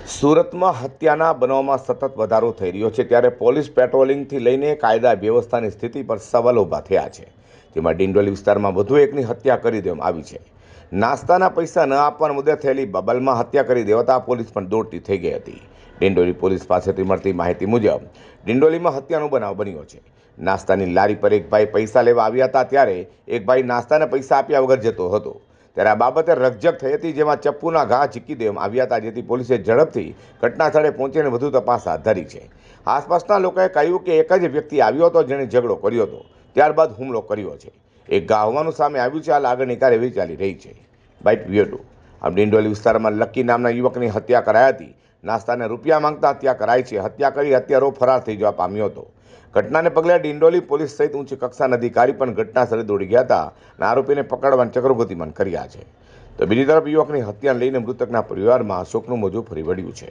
સુરતમાં હત્યાના બનાવમાં સતત વધારો થઈ રહ્યો છે, ત્યારે પોલીસ પેટ્રોલિંગથી લઈને કાયદા વ્યવસ્થાની સ્થિતિ પર સવાલ ઊભા થયા છે. જેમાં ડિંડોલી વિસ્તારમાં વધુ એકની હત્યા કરી દેવામાં આવી છે. નાસ્તાના પૈસા ન આપવાના મુદ્દે થયેલી બબલમાં હત્યા કરી દેવાતા પોલીસ પણ દોડતી થઈ ગઈ હતી. ડિંડોલી પોલીસ પાસેથી મળતી માહિતી મુજબ ડિંડોલીમાં હત્યાનો બનાવ બન્યો છે. નાસ્તાની લારી પર એક ભાઈ પૈસા લેવા આવ્યા હતા, ત્યારે એક ભાઈ નાસ્તાના પૈસા આપ્યા વગર જતો હતો. ત્યારે આ બાબતે રકઝક થઈ હતી, જેમાં ચપ્પુના ઘા ઝીકી દેવામાં આવ્યા હતા, જેથી પોલીસે ઝડપથી ઘટના સ્થળે પહોંચીને વધુ તપાસ હાથ ધરી છે. આસપાસના લોકોએ કહ્યું કે એક જ વ્યક્તિ આવ્યો હતો, જેણે ઝઘડો કર્યો હતો, ત્યારબાદ હુમલો કર્યો છે. એક ઘા હોવાનું સામે આવ્યું છે. હાલ આગળની કાર્યવાહી ચાલી રહી છે. બાઇટ વિયટુ આમ ડિંડોલી વિસ્તારમાં લકી નામના યુવકની હત્યા કરાઈ હતી. નાસ્તાને રૂપિયા માંગતા હત્યા કરાઈ છે. હત્યા કરી હત્યારો ફરાર થઈ જવા પામ્યો હતો. ઘટનાને પગલે ડિંડોલી પોલીસ સહિત ઉચ્ચ કક્ષાના અધિકારી પણ ઘટના સ્થળે દોડી ગયા હતા અને આરોપીને પકડવાના ચક્રો ગતિમાન કર્યા છે. તો બીજી તરફ યુવકની હત્યાને લઈને મૃતકના પરિવારમાં શોકનું મોજું ફરી વળ્યું છે.